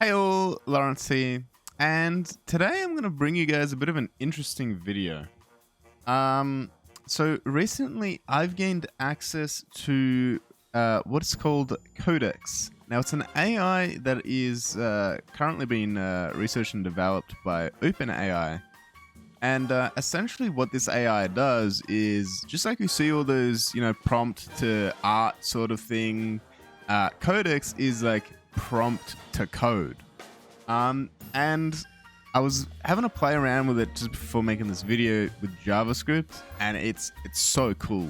Hey all, Lawrence here, and today I'm going to bring you guys a bit of an interesting video. So recently I've gained access to what's called CODEX. Now it's an AI that is currently being researched and developed by openai. And essentially what this AI does is, just like you see all those, prompt to art sort of thing, CODEX is like prompt to code. And I was having a play around with it just before making this video with JavaScript, and it's so cool.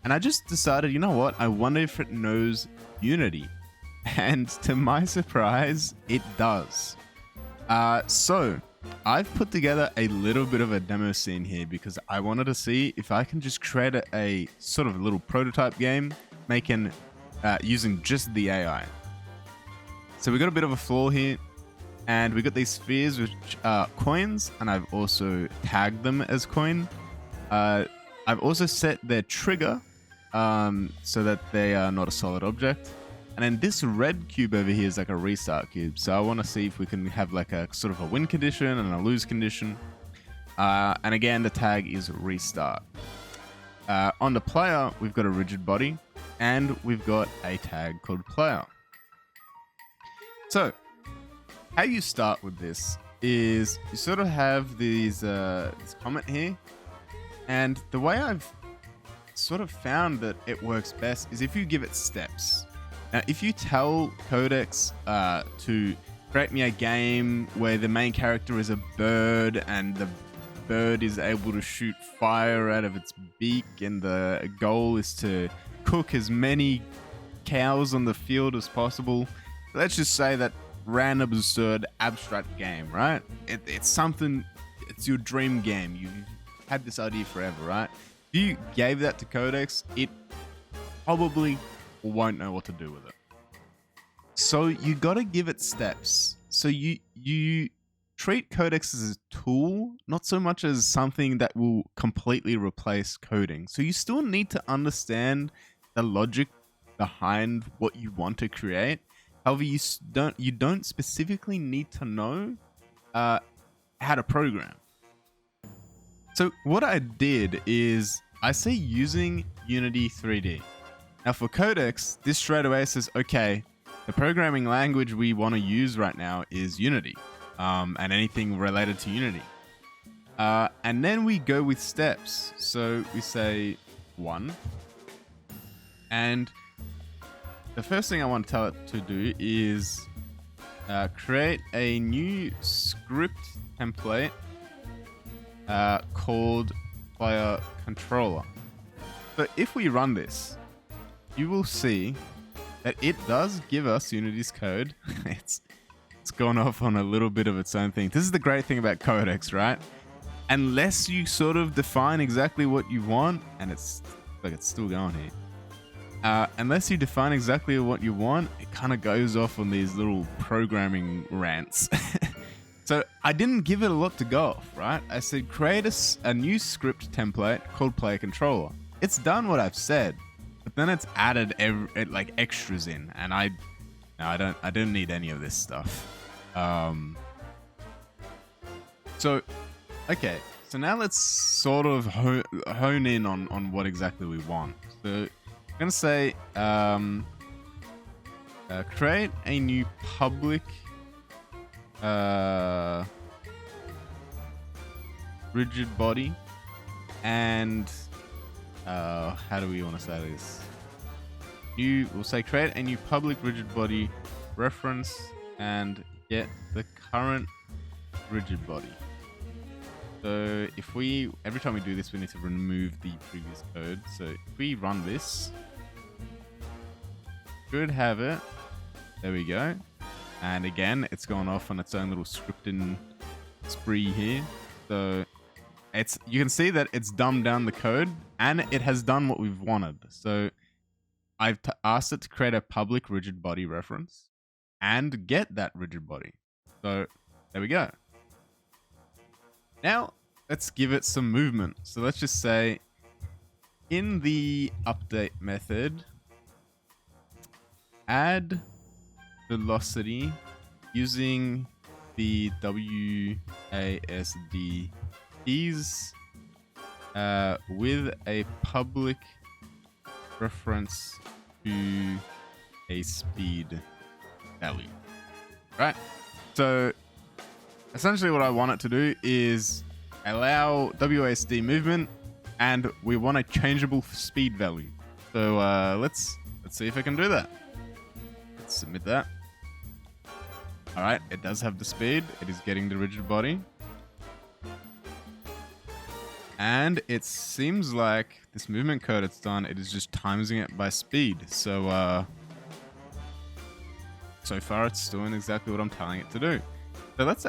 And I just decided, you know what? I wonder if it knows Unity. And to my surprise, it does. So I've put together a little bit of a demo scene here because I wanted to see if I can just create a sort of little prototype game using just the AI. So we got a bit of a flaw here, and we got these spheres which are coins, and I've also tagged them as coin. I've also set their trigger so that they are not a solid object. And then this red cube over here is like a restart cube. So I want to see if we can have like a sort of a win condition and a lose condition. And again, the tag is restart. On the player, we've got a rigid body, and we've got a tag called player. So how you start with this is you sort of have this comment here, and the way I've sort of found that it works best is if you give it steps. Now, if you tell CODEX to create me a game where the main character is a bird and the bird is able to shoot fire out of its beak, and the goal is to cook as many cows on the field as possible. Let's just say that random, absurd, abstract game, right? It's something, it's your dream game. You've had this idea forever, right? If you gave that to CODEX, it probably won't know what to do with it. So you got to give it steps. So you treat CODEX as a tool, not so much as something that will completely replace coding. So you still need to understand the logic behind what you want to create. However, you don't specifically need to know how to program. So what I did is I say using Unity3D. Now for CODEX, this straight away says, okay, the programming language we want to use right now is Unity, and anything related to Unity. And then we go with steps. So we say 1. And the first thing I want to tell it to do is create a new script template called player controller. So if we run this, you will see that it does give us Unity's code. It's gone off on a little bit of its own thing. This is the great thing about CODEX, right? Unless you sort of define exactly what you want, and it's still going here. Unless you define exactly what you want, it kind of goes off on these little programming rants. So I didn't give it a lot to go off, right? I said create a new script template called player controller. It's done what I've said, but then it's added like extras in, and I don't need any of this stuff. So okay, so now let's sort of hone in on what exactly we want. So I'm gonna say create a new public rigid body, and how do we want to say this? We'll say create a new public rigid body reference and get the current rigid body. So if every time we do this, we need to remove the previous code. So if we run this, should have it. There we go. And again, it's gone off on its own little scripting spree here. So you can see that it's dumbed down the code, and it has done what we've wanted. So I've asked it to create a public rigid body reference and get that rigid body. So there we go. Now let's give it some movement. So let's just say in the update method, add velocity using the WASD keys with a public reference to a speed value. Right? So essentially what I want it to do is allow WASD movement, and we want a changeable speed value. So let's see if I can do that. Let's submit that. All right, it does have the speed. It is getting the rigid body. And it seems like this movement code it's done, it is just timesing it by speed. So so far it's doing exactly what I'm telling it to do. So let's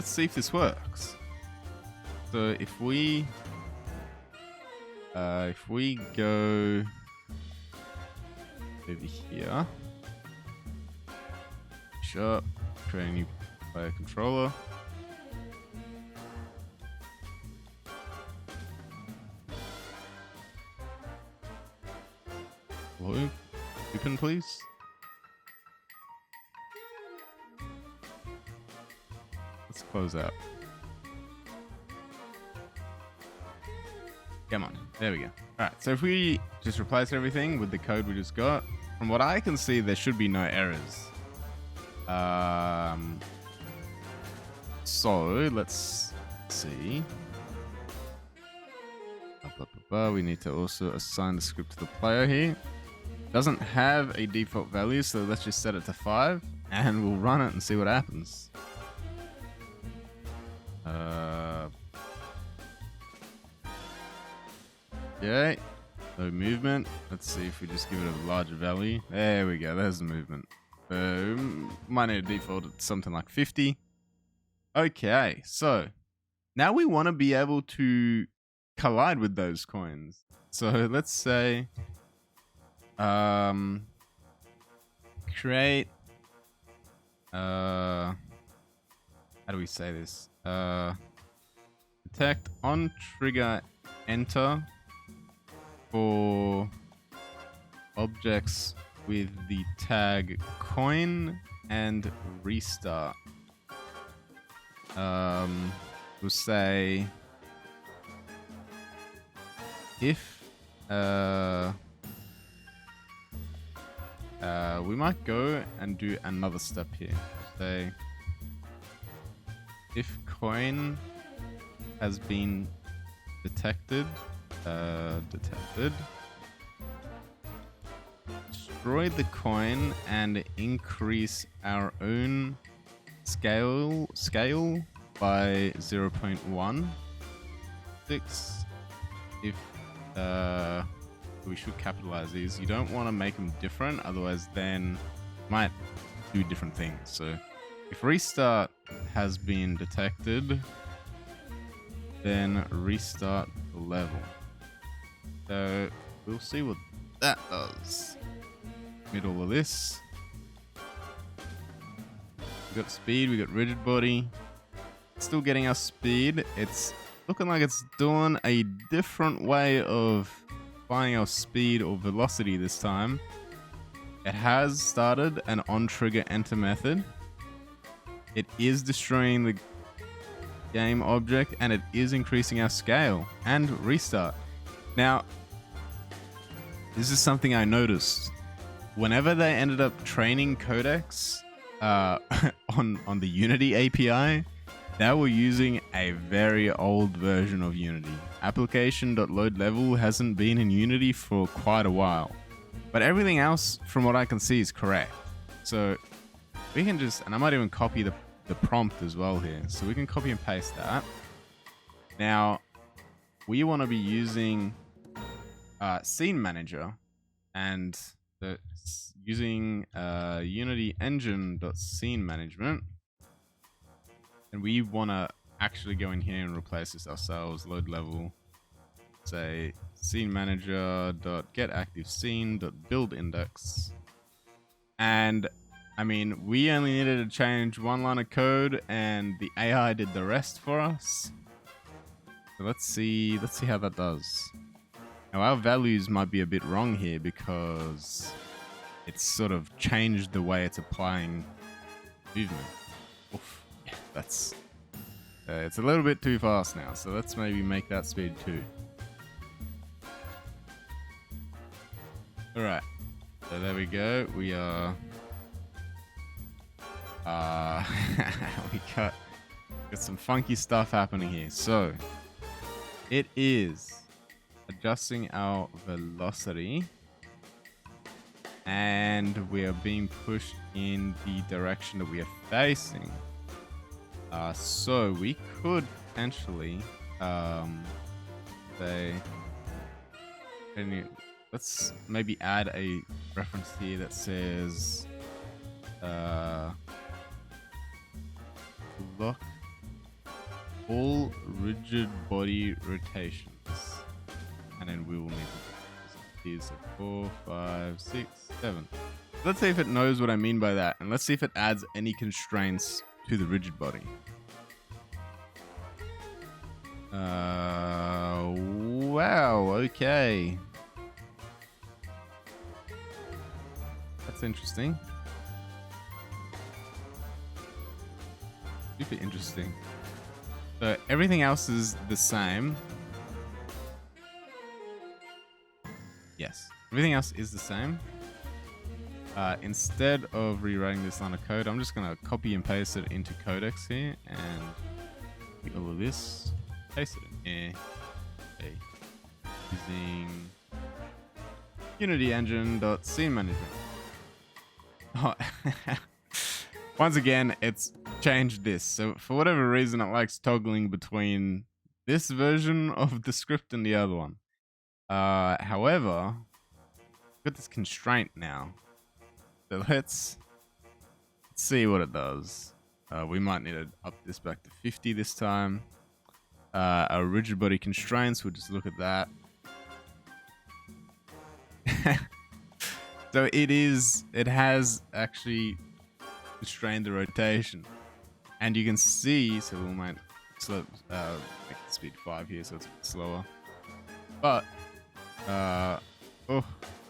see if this works. So if we go over here, sure, create a new player controller. Hello, open please. Let's close out. Come on, there we go. Alright, so if we just replace everything with the code we just got, from what I can see, there should be no errors. So let's see. We need to also assign the script to the player here. Doesn't have a default value, so let's just set it to 5 and we'll run it and see what happens. Okay, no movement. Let's see if we just give it a larger value. There we go, there's the movement. Might need to default it to something like 50. Okay, so now we want to be able to collide with those coins. So let's say create how do we say this? Detect on trigger enter for objects with the tag coin and restart. We'll say if we might go and do another step here. Say if coin has been detected, destroy the coin and increase our own scale by 0.16. If we should capitalize these. You don't want to make them different, otherwise then might do different things. So if restart has been detected, then restart the level. So we'll see what that does. Middle of this. We got speed, we got rigid body. Still getting our speed. It's looking like it's doing a different way of finding our speed or velocity this time. It has started an on trigger enter method. It is destroying the game object and it is increasing our scale and restart. Now, this is something I noticed. Whenever they ended up training CODEX on the Unity API, they were using a very old version of Unity. Application.loadLevel hasn't been in Unity for quite a while. But everything else, from what I can see, is correct. So we can just, and I might even copy the prompt as well here. So we can copy and paste that. Now, we want to be using Scene Manager and using Unity Engine.Scene Management. And we want to actually go in here and replace this ourselves. Load level, say scene manager.getActiveScene.buildIndex. And I mean, we only needed to change one line of code and the AI did the rest for us. So let's see how that does. Now our values might be a bit wrong here because it's sort of changed the way it's applying movement. Oof. Yeah, that's it's a little bit too fast now, so let's maybe make that speed 2. Alright, so there we go. We are we got some funky stuff happening here. So it is adjusting our velocity, and we are being pushed in the direction that we are facing. So we could potentially say, let's maybe add a reference here that says lock all rigid body rotations, and then we will need to do 4, 5, 6, 7. Let's see if it knows what I mean by that, and let's see if it adds any constraints to the rigid body. Wow, okay. That's interesting. Super interesting. So everything else is the same. Yes, everything else is the same. Instead of rewriting this line of code, I'm just going to copy and paste it into CODEX here, and all of this, paste it in here. Okay. Using Unity engine.scene management. Oh. Once again, it's changed this. So for whatever reason, it likes toggling between this version of the script and the other one. However, I've got this constraint now. So let's see what it does. We might need to up this back to 50 this time. Our rigid body constraints, we'll just look at that. So it has actually constrained the rotation. And you can see, so we might make the speed 5 here so it's a bit slower. But,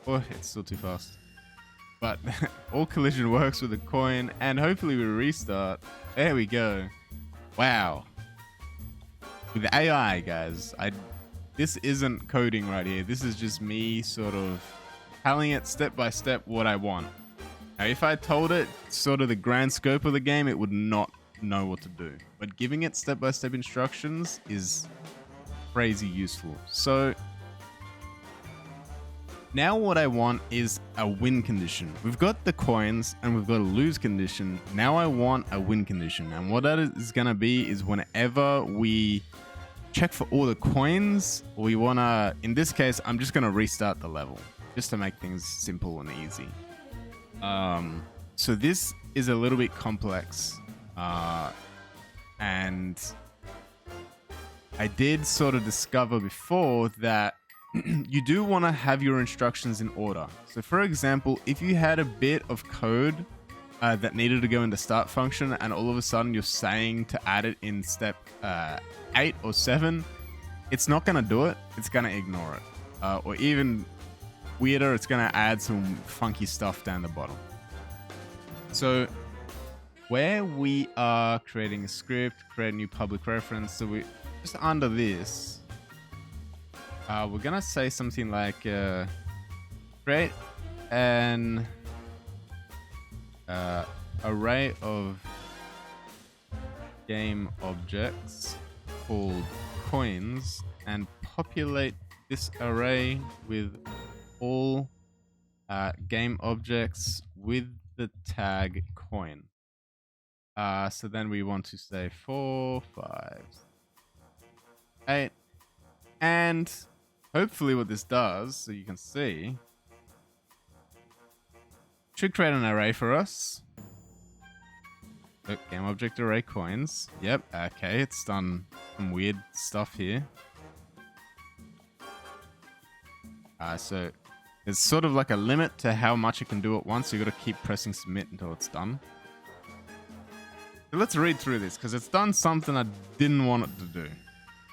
it's still too fast. But all collision works with a coin, and hopefully we restart. There we go. Wow. With the AI, guys, this isn't coding right here. This is just me sort of telling it step by step what I want. Now, if I told it sort of the grand scope of the game, it would not know what to do. But giving it step by step instructions is crazy useful. So now what I want is a win condition. We've got the coins and we've got a lose condition. Now I want a win condition. And what that is going to be is whenever we check for all the coins, we want to, in this case, I'm just going to restart the level just to make things simple and easy. So this is a little bit complex. And I did sort of discover before that you do want to have your instructions in order. So for example, if you had a bit of code that needed to go in the start function and all of a sudden you're saying to add it in step 8 or 7, it's not going to do it. It's going to ignore it. Or even weirder, it's going to add some funky stuff down the bottom. So where we are creating a script, create a new public reference, so we just under this, we're gonna say something like create an array of game objects called coins and populate this array with all game objects with the tag coin. So then we want to say 4, 5, 8, and hopefully what this does, so you can see, should create an array for us. Look, game object array coins. Yep, okay, it's done some weird stuff here. So there's sort of like a limit to how much it can do at once. So you got to keep pressing submit until it's done. So let's read through this because it's done something I didn't want it to do.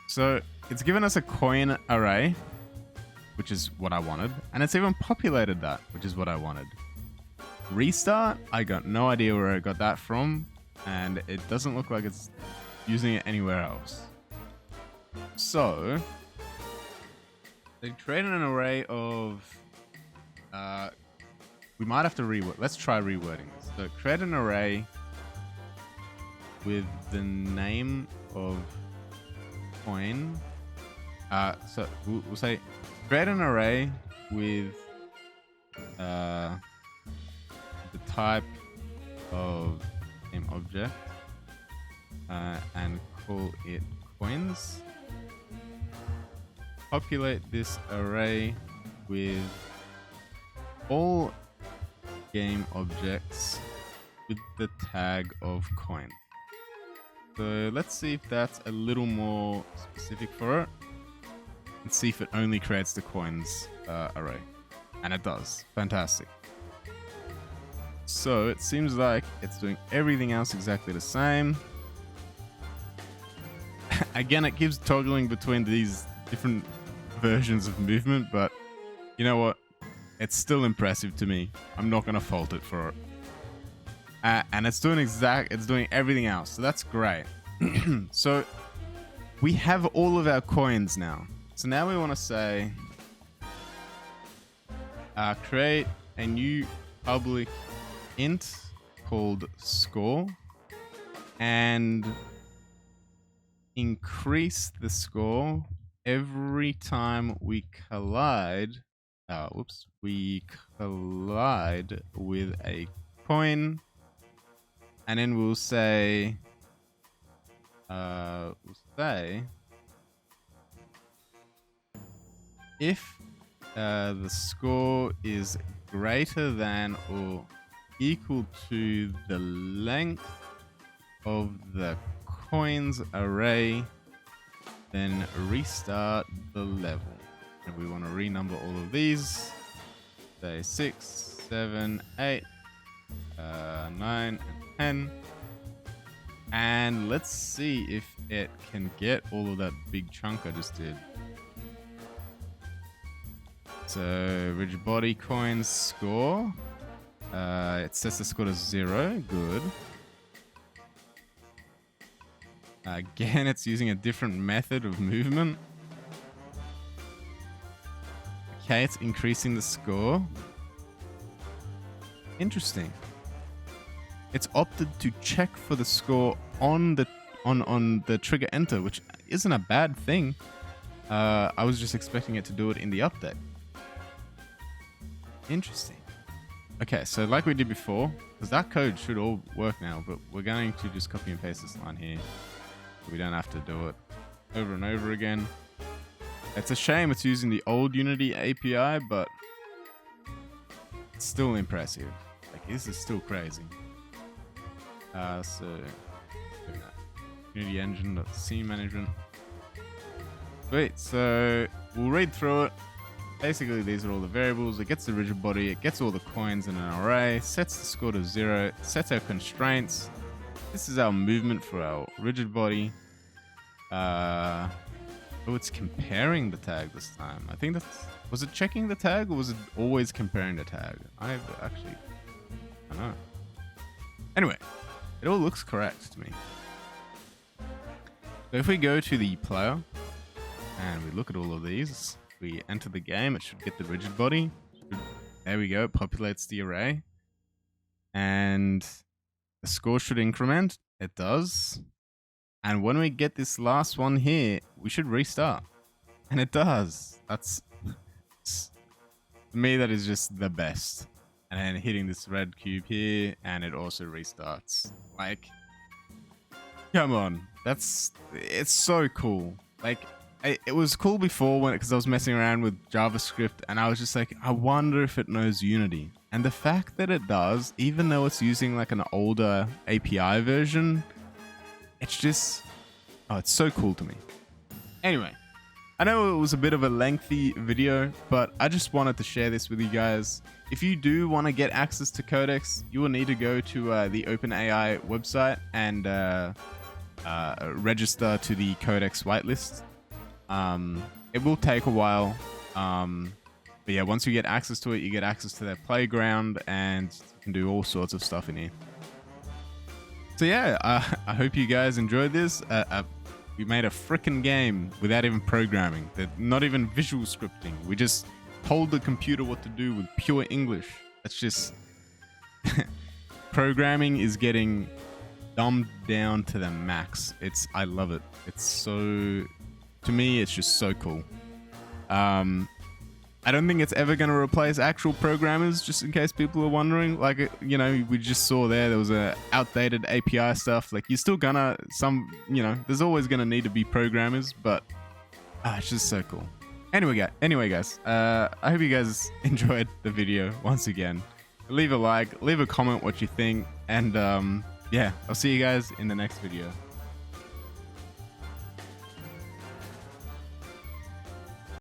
So it's given us a coin array, which is what I wanted, and it's even populated that, which is what I wanted. Restart, I got no idea where I got that from, and it doesn't look like it's using it anywhere else. So they created an array of we might have to reword. Let's try rewording this. So create an array with the name of coin. So we'll say create an array with the type of name object and call it coins. Populate this array with all game objects with the tag of coin. So let's see if that's a little more specific for it. And see if it only creates the coins array. And it does. Fantastic. So it seems like it's doing everything else exactly the same. Again, it keeps toggling between these different versions of movement, but you know what? It's still impressive to me. I'm not going to fault it for it. And it's doing everything else. So that's great. So we have all of our coins now. So now we want to say, create a new public int called score and increase the score every time we collide. We collide with a coin, and then we'll say, if the score is greater than or equal to the length of the coins array, then restart the level. And we want to renumber all of these. Say 6, 7, 8, 9, and 10. And let's see if it can get all of that big chunk I just did. So rigid body coins score. It sets the score to 0. Good. Again, it's using a different method of movement. Okay, it's increasing the score. Interesting. It's opted to check for the score on the trigger enter, which isn't a bad thing. I was just expecting it to do it in the update. Interesting. Okay, so like we did before, because that code should all work now, but we're going to just copy and paste this line here. So we don't have to do it over and over again. It's a shame it's using the old Unity API, but it's still impressive. Like, this is still crazy. So Unity engine.scene management. Sweet, so we'll read through it. Basically, these are all the variables. It gets the rigid body, it gets all the coins in an array, sets the score to 0, sets our constraints. This is our movement for our rigid body. Oh, it's comparing the tag this time. I think that's... Was it checking the tag or was it always comparing the tag? I don't know. Anyway, it all looks correct to me. So if we go to the player and we look at all of these, we enter the game, it should get the rigid body. There we go, it populates the array. And the score should increment. It does. And when we get this last one here, we should restart. And it does. That's... For me, that is just the best. And then hitting this red cube here, and it also restarts. Like, come on. It's so cool. Like, it was cool before because I was messing around with JavaScript, and I was just like, I wonder if it knows Unity. And the fact that it does, even though it's using like an older API version, it's just, oh, it's so cool to me. Anyway, I know it was a bit of a lengthy video, but I just wanted to share this with you guys. If you do want to get access to CODEX, you will need to go to the OpenAI website and register to the CODEX whitelist. It will take a while, but yeah, once you get access to it, you get access to their playground, and can do all sorts of stuff in here. So yeah, I hope you guys enjoyed this. We made a freaking game without even programming, not even visual scripting. We just told the computer what to do with pure English. That's just programming is getting dumbed down to the max. I love it. It's so, to me, it's just so cool. I don't think it's ever going to replace actual programmers, just in case people are wondering. Like, you know, we just saw there was a outdated API stuff. Like, you're still gonna, there's always going to need to be programmers, but it's just so cool. Anyway, guys, I hope you guys enjoyed the video once again. Leave a like, leave a comment what you think, and yeah, I'll see you guys in the next video.